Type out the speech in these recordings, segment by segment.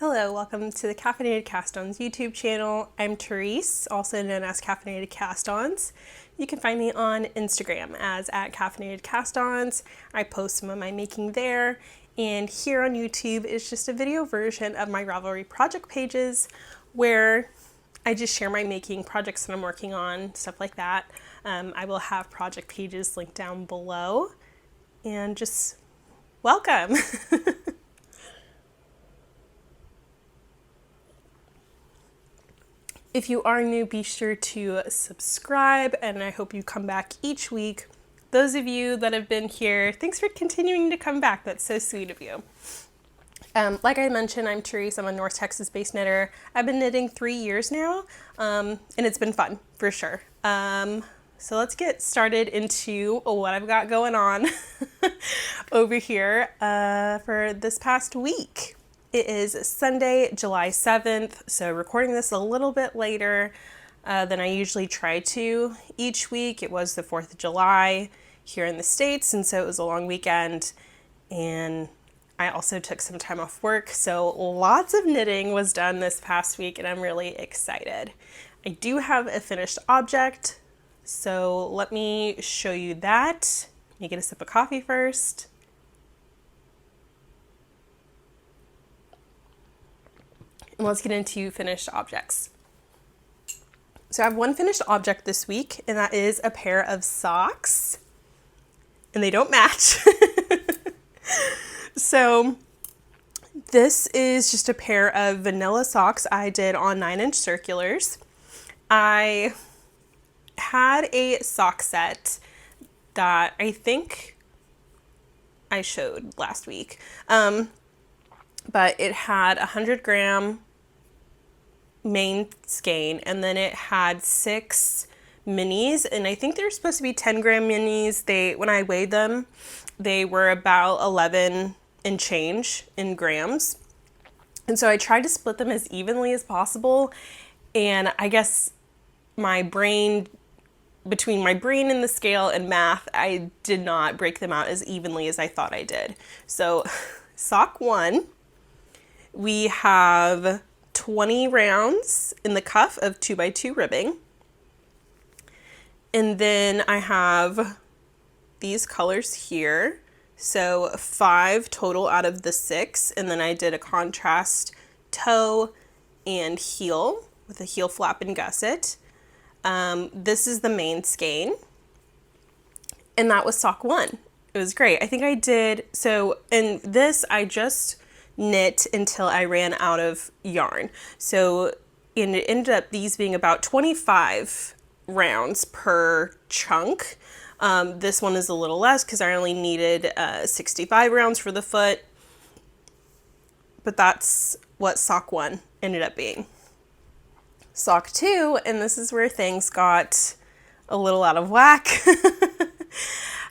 Hello, welcome to the Caffeinated Cast-Ons YouTube channel. I'm Therese, also known as Caffeinated Cast-Ons. You can find me on Instagram as @CaffeinatedCast-Ons. I post some of my making there, and here on YouTube is just a video version of my Ravelry project pages where I just share my making, projects that I'm working on, stuff like that. I will have project pages linked down below, and just welcome. If you are new, be sure to subscribe, and I hope you come back each week. Those of you that have been here, thanks for continuing to come back. That's so sweet of you. Like I mentioned, I'm Therese. I'm a North Texas-based knitter. I've been knitting 3 years now, and it's been fun, for sure. So let's get started into what I've got going on over here for this past week. It is Sunday, July 7th, so recording this a little bit later than I usually try to each week. It was the 4th of July here in the States, and so it was a long weekend, and I also took some time off work, so lots of knitting was done this past week, and I'm really excited. I do have a finished object, so let me show you that. Let me get a sip of coffee first. And let's get into finished objects. So I have one finished object this week, and that is a pair of socks. And they don't match. So this is just a pair of vanilla socks I did on 9-inch circulars. I had a sock set that I think I showed last week. But it had 100-gram main skein, and then it had 6 minis, and I think they're supposed to be 10-gram minis. When I weighed them, they were about 11 and change in grams. And so I tried to split them as evenly as possible, and I guess between my brain and the scale and math, I did not break them out as evenly as I thought I did. So sock 1, we have 20 rounds in the cuff of 2x2 ribbing. And then I have these colors here. So 5 total out of the 6. And then I did a contrast toe and heel with a heel flap and gusset. This is the main skein. And that was sock 1. It was great. I think I did, so in this I just knit until I ran out of yarn. So and it ended up these being about 25 rounds per chunk. This one is a little less because I only needed 65 rounds for the foot. But that's what sock 1 ended up being. Sock 2, and this is where things got a little out of whack.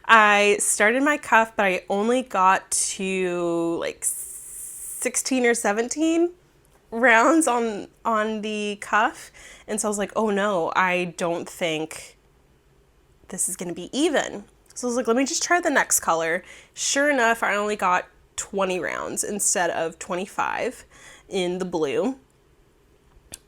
I started my cuff, but I only got to like 16 or 17 rounds on the cuff. And so I was like, oh no, I don't think this is going to be even. So I was like, let me just try the next color. Sure enough, I only got 20 rounds instead of 25 in the blue.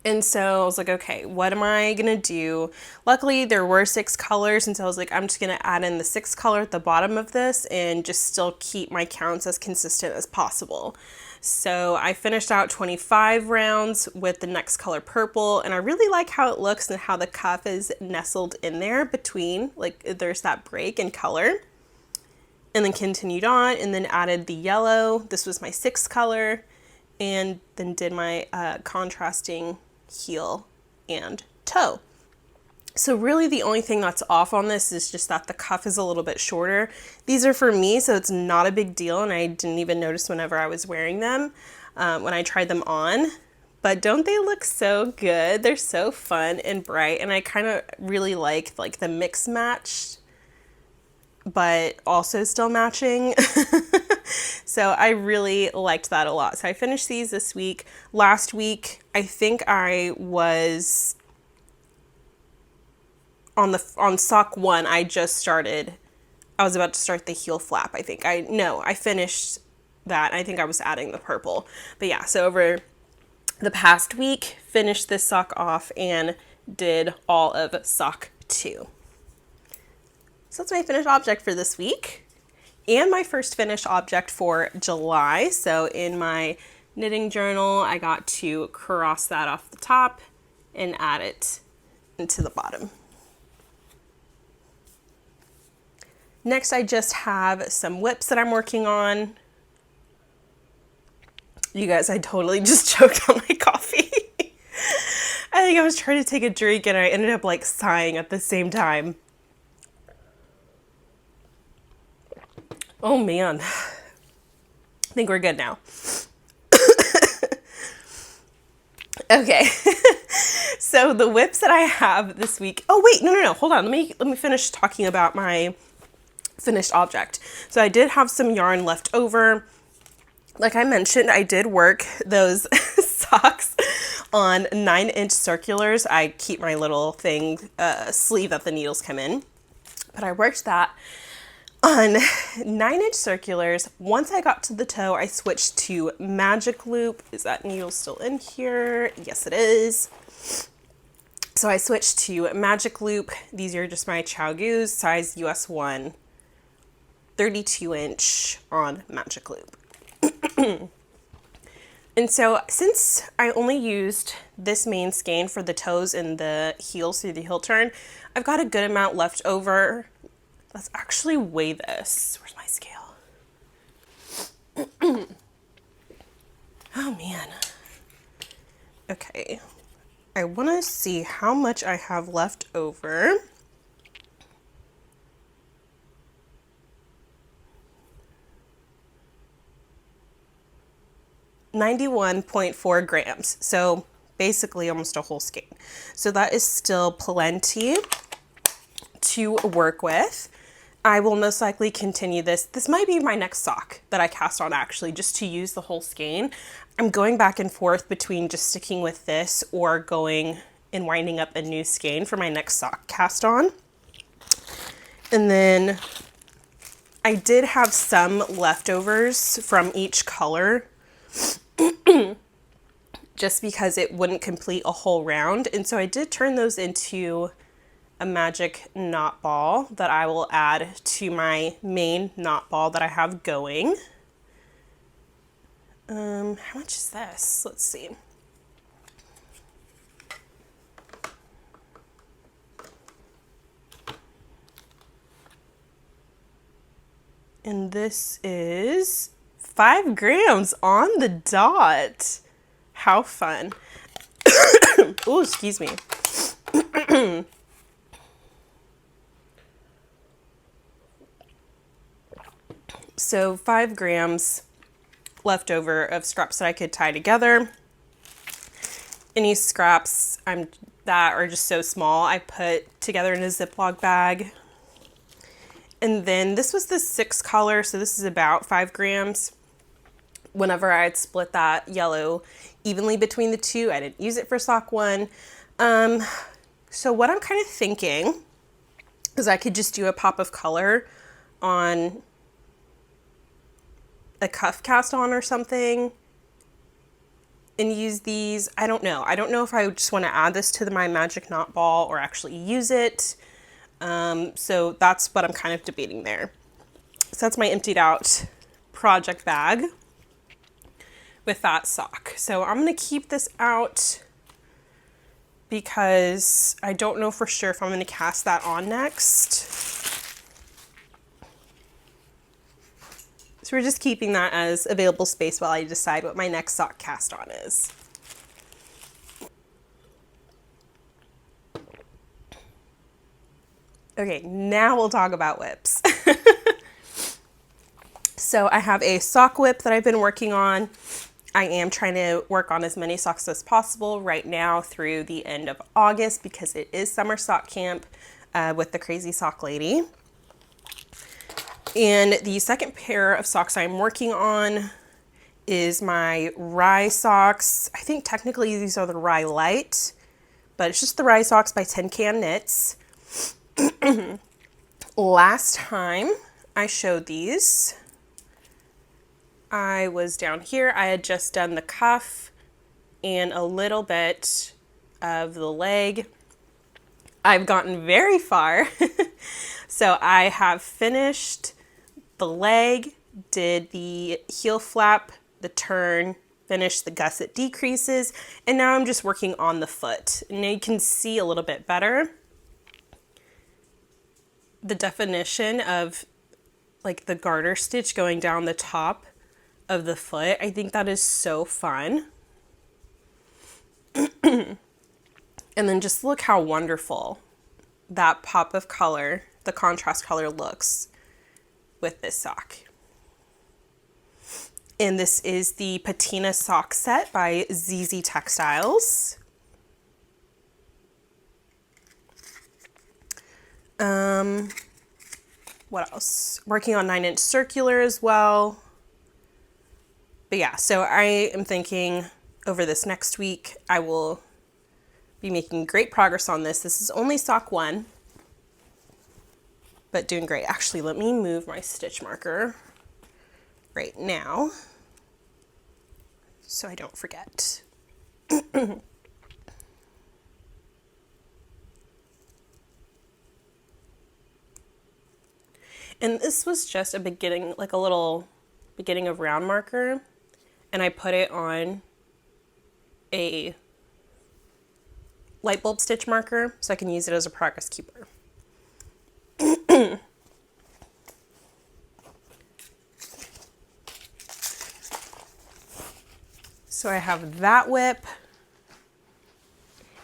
And so I was like, okay, what am I going to do? Luckily, there were 6 colors, and so I was like, I'm just going to add in the 6th color at the bottom of this and just still keep my counts as consistent as possible. So I finished out 25 rounds with the next color purple, and I really like how it looks and how the cuff is nestled in there between, like there's that break in color. And then continued on and then added the yellow. This was my 6th color, and then did my contrasting heel and toe. So really the only thing that's off on this is just that the cuff is a little bit shorter. These are for me, so it's not a big deal, and I didn't even notice whenever I was wearing them when I tried them on. But don't they look so good? They're so fun and bright, and I kind of really like the mix match, but also still matching. So I really liked that a lot. So I finished these this week. Last week, I think I was on sock 1. I was about to start the heel flap. I finished that. I think I was adding the purple. But yeah, so over the past week, finished this sock off and did all of sock 2. So that's my finished object for this week and my first finished object for July. So in my knitting journal, I got to cross that off the top and add it into the bottom. Next, I just have some whips that I'm working on. You guys, I totally just choked on my coffee. I think I was trying to take a drink and I ended up like sighing at the same time. Oh man. I think we're good now. Okay. So the whips that I have this week. Oh wait, no. Hold on. Let me finish talking about my finished object. So I did have some yarn left over. Like I mentioned, I did work those socks on 9-inch circulars. I keep my little thing, sleeve that the needles come in. But I worked that on 9-inch circulars. Once I got to the toe, I switched to magic loop. Is that needle still in here? Yes, it is. So I switched to magic loop. These are just my ChowGoos, size US 1, 32-inch on magic loop. And so since I only used this main skein for the toes and the heels through the heel turn, I've got a good amount left over. Let's actually weigh this. Where's my scale? Oh man. Okay. I want to see how much I have left over. $91.4 grams. So basically almost a whole skein. So that is still plenty to work with. I will most likely continue this. This might be my next sock that I cast on actually, just to use the whole skein. I'm going back and forth between just sticking with this or going and winding up a new skein for my next sock cast on. And then I did have some leftovers from each color just because it wouldn't complete a whole round. And so I did turn those into a magic knot ball that I will add to my main knot ball that I have going. How much is this? Let's see. And this is 5 grams on the dot. How fun. Oh, excuse me. So 5 grams left over of scraps that I could tie together. Any scraps that are just so small, I put together in a Ziploc bag. And then this was the 6 color, so this is about 5 grams. Whenever I had split that yellow evenly between the two, I didn't use it for sock 1. So what I'm kind of thinking is I could just do a pop of color on a cuff cast on or something and use these. I don't know. I don't know if I just want to add this to my magic knot ball or actually use it. So that's what I'm kind of debating there. So that's my emptied out project bag with that sock. So I'm going to keep this out because I don't know for sure if I'm going to cast that on next. So we're just keeping that as available space while I decide what my next sock cast on is. Okay, now we'll talk about whips. So I have a sock whip that I've been working on. I am trying to work on as many socks as possible right now through the end of August because it is summer sock camp with the crazy sock lady. And the second pair of socks I'm working on is my Rye socks. I think technically these are the Rye Light, but it's just the Rye socks by Tin Can Knits. Last time I showed these, I was down here. I had just done the cuff and a little bit of the leg. I've gotten very far. So I have finished the leg, did the heel flap, the turn, finished the gusset decreases, and now I'm just working on the foot. And now you can see a little bit better the definition of like the garter stitch going down the top of the foot. I think that is so fun. And then just look how wonderful that pop of color, the contrast color, looks with this sock. And this is the Patina sock set by ZZ Textiles. What else? Working on 9-inch circular as well. But yeah, so I am thinking over this next week, I will be making great progress on this. This is only sock 1, but doing great. Actually, let me move my stitch marker right now so I don't forget. And this was just a beginning, like a little beginning of round marker, and I put it on a light bulb stitch marker so I can use it as a progress keeper. So I have that whip.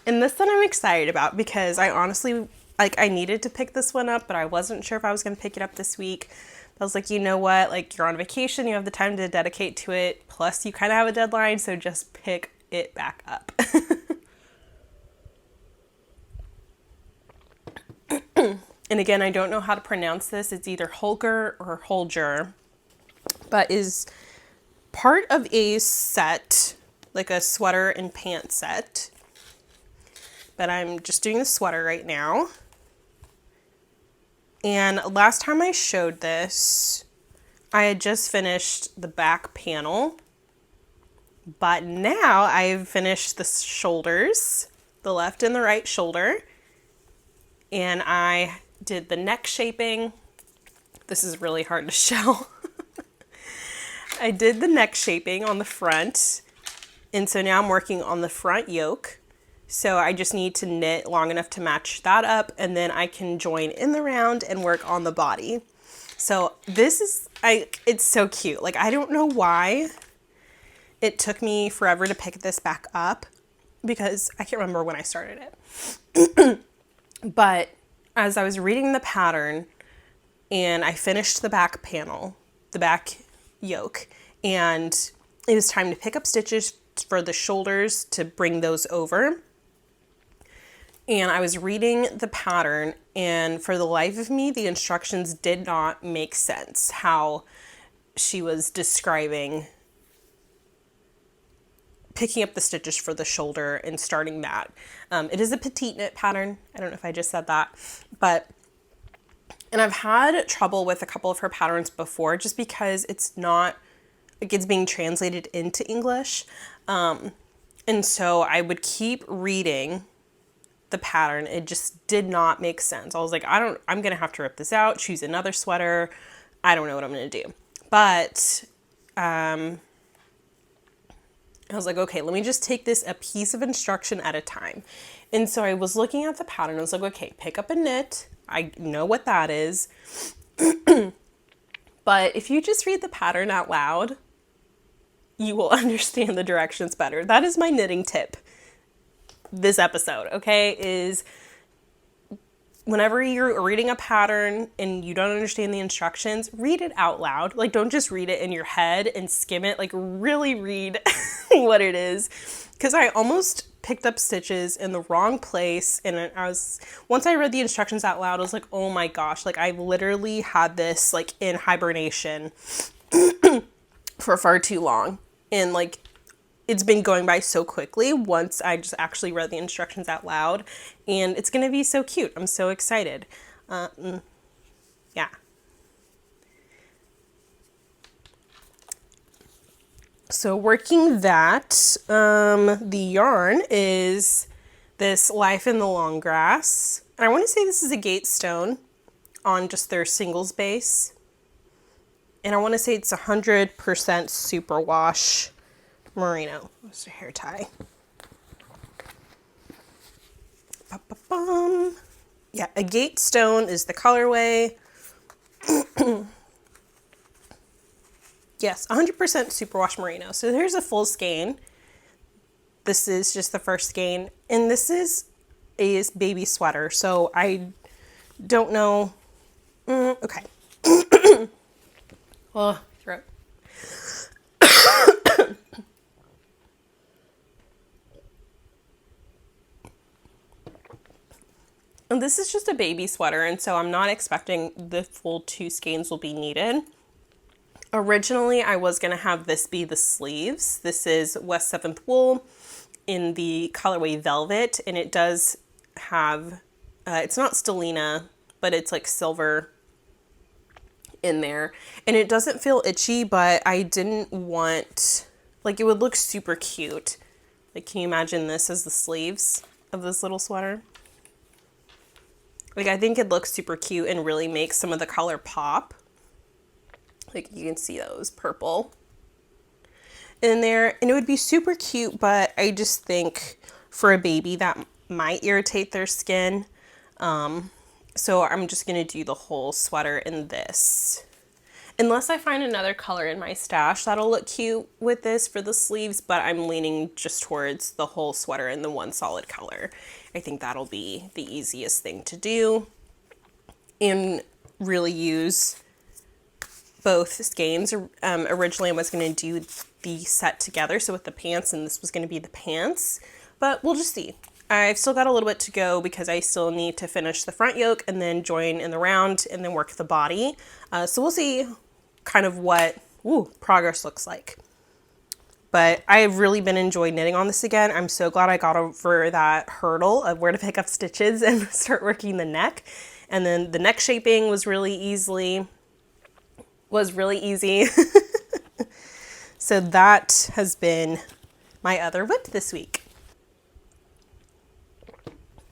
And this one I'm excited about because I honestly, I needed to pick this one up, but I wasn't sure if I was going to pick it up this week. I was like, you know what? Like, you're on vacation, you have the time to dedicate to it. Plus, you kind of have a deadline, so just pick it back up. And again, I don't know how to pronounce this. It's either Holger or Holger, but is part of a set, like a sweater and pants set. But I'm just doing the sweater right now. And last time I showed this, I had just finished the back panel. But now I've finished the shoulders, the left and the right shoulder. And I did the neck shaping. This is really hard to show. I did the neck shaping on the front. And so now I'm working on the front yoke. So I just need to knit long enough to match that up, and then I can join in the round and work on the body. So this is, it's so cute. Like, I don't know why it took me forever to pick this back up because I can't remember when I started it. But as I was reading the pattern and I finished the back panel, the back yoke, and it was time to pick up stitches for the shoulders to bring those over. And I was reading the pattern, and for the life of me, the instructions did not make sense. How she was describing picking up the stitches for the shoulder and starting that. It is a petite knit pattern. I don't know if I just said that, and I've had trouble with a couple of her patterns before just because it's not, like, it's being translated into English. And so I would keep reading the pattern. It just did not make sense. I was like, I'm going to have to rip this out, choose another sweater. I don't know what I'm going to do. But I was like, okay, let me just take this a piece of instruction at a time. And so I was looking at the pattern. I was like, okay, pick up a knit. I know what that is. But if you just read the pattern out loud, you will understand the directions better. That is my knitting tip this episode, okay, is whenever you're reading a pattern and you don't understand the instructions, read it out loud. Like, don't just read it in your head and skim it. Like, really read what it is. Because I almost picked up stitches in the wrong place, and once I read the instructions out loud, I was like, oh my gosh, like, I literally had this, like, in hibernation for far too long. And, like, it's been going by so quickly once I just actually read the instructions out loud, and it's going to be so cute. I'm so excited. Yeah. So working that, the yarn is this Life in the Long Grass. And I want to say this is a Gatestone on just their singles base. And I want to say it's 100% superwash merino. It's a hair tie. Ba-ba-bum. Yeah, a Gatestone is the colorway. Yes, 100% superwash merino. So here's a full skein. This is just the first skein. And this is a baby sweater. So I don't know. Okay. Oh, throat. And this is just a baby sweater, and so I'm not expecting the full 2 skeins will be needed. Originally, I was going to have this be the sleeves. This is West 7th wool in the colorway Velvet, and it does have, it's not stellina, but it's like silver in there. And it doesn't feel itchy, but I didn't want, like, it would look super cute. Like, can you imagine this as the sleeves of this little sweater? Like, I think it looks super cute and really makes some of the color pop. Like, you can see those purple in there. And it would be super cute, but I just think for a baby that might irritate their skin. So I'm just going to do the whole sweater in this. Unless I find another color in my stash that'll look cute with this for the sleeves, but I'm leaning just towards the whole sweater in the one solid color. I think that'll be the easiest thing to do and really use both skeins. Originally I was going to do the set together, so with the pants, and this was going to be the pants, but we'll just see. I've still got a little bit to go because I still need to finish the front yoke and then join in the round and then work the body. So we'll see kind of what progress looks like. But I've really been enjoying knitting on this again. I'm so glad I got over that hurdle of where to pick up stitches and start working the neck. And then the neck shaping was really easy. So that has been my other whip this week.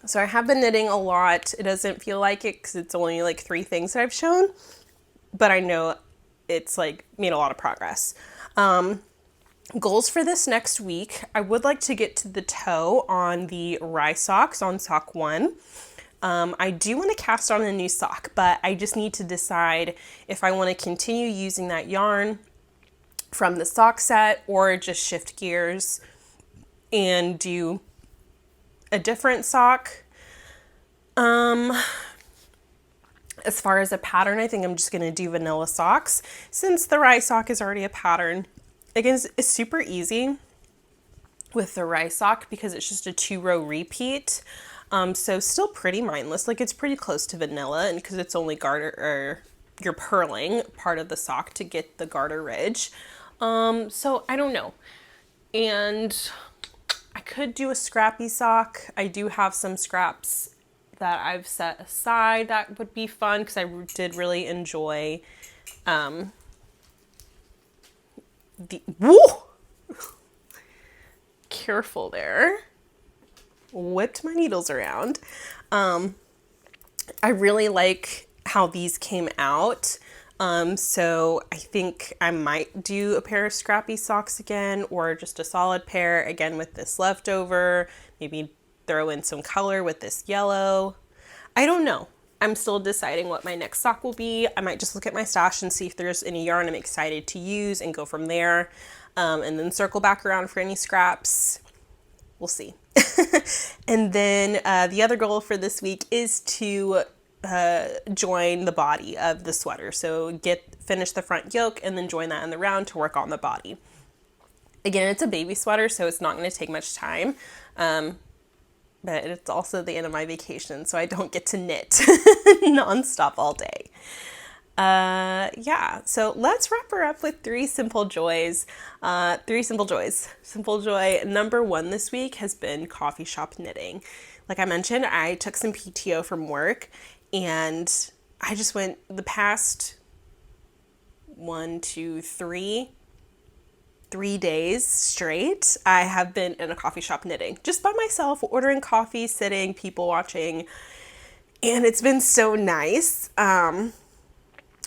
So I have been knitting a lot. It doesn't feel like it because it's only like 3 things that I've shown, but I know it's like made a lot of progress. Goals for this next week. I would like to get to the toe on the rye socks on sock 1. I do want to cast on a new sock, but I just need to decide if I want to continue using that yarn from the sock set or just shift gears and do a different sock. As far as a pattern, I think I'm just going to do vanilla socks since the rye sock is already a pattern. Again, it's super easy with the rye sock because it's just a 2-row repeat. So still pretty mindless. Like, it's pretty close to vanilla, and because it's only garter, or you're purling part of the sock to get the garter ridge. So I don't know. And I could do a scrappy sock. I do have some scraps that I've set aside that would be fun because I did really enjoy careful there. Whipped my needles around. I really like how these came out. So I think I might do a pair of scrappy socks again, or just a solid pair again with this leftover, maybe throw in some color with this yellow. I don't know. I'm still deciding what my next sock will be. I might just look at my stash and see if there's any yarn I'm excited to use and go from there. And then circle back around for any scraps. We'll see. And then the other goal for this week is to join the body of the sweater. So finish the front yoke and then join that in the round to work on the body. Again, it's a baby sweater, so it's not going to take much time. But it's also the end of my vacation, so I don't get to knit nonstop all day. Yeah, so let's wrap her up with 3 simple joys. 3 simple joys. Simple joy number 1 this week has been coffee shop knitting. Like I mentioned, I took some PTO from work, and I just went the past 1, 2, 3 3 days straight, I have been in a coffee shop knitting just by myself, ordering coffee, sitting, people watching. And it's been so nice.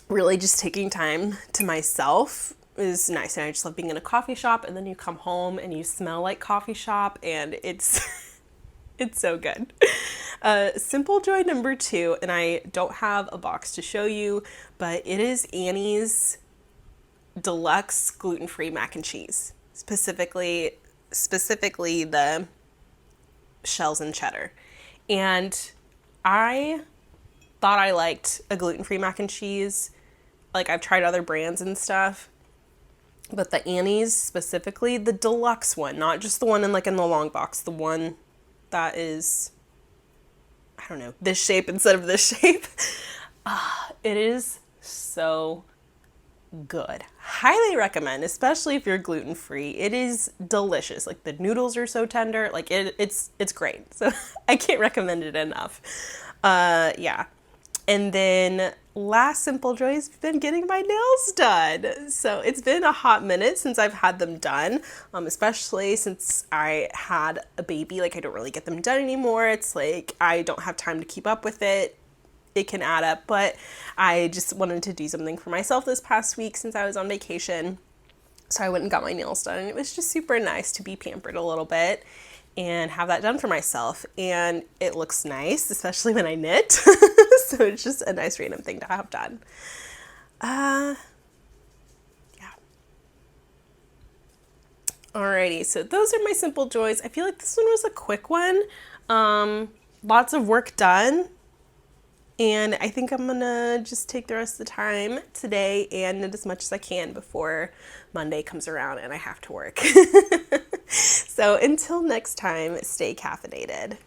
Really just taking time to myself is nice. And I just love being in a coffee shop, and then you come home and you smell like coffee shop, and it's it's so good. Simple joy number 2, and I don't have a box to show you, but it is Annie's Deluxe gluten-free mac and cheese, specifically the shells and cheddar. And I thought I liked a gluten-free mac and cheese. Like, I've tried other brands and stuff, but the Annie's, specifically the deluxe one, not just the one in the long box, the one that is, I don't know, this shape instead of this shape. It is so good. Highly recommend, especially if you're gluten-free. It is delicious. Like, the noodles are so tender. Like, it's great. So I can't recommend it enough. Yeah. And then last simple joy has been getting my nails done. So it's been a hot minute since I've had them done, especially since I had a baby. Like, I don't really get them done anymore. It's like I don't have time to keep up with it. It can add up, but I just wanted to do something for myself this past week since I was on vacation. So I went and got my nails done, and it was just super nice to be pampered a little bit and have that done for myself. And it looks nice, especially when I knit. So it's just a nice random thing to have done. Yeah. Alrighty, so those are my simple joys. I feel like this one was a quick one. Lots of work done. And I think I'm gonna just take the rest of the time today and knit as much as I can before Monday comes around and I have to work. So until next time, stay caffeinated.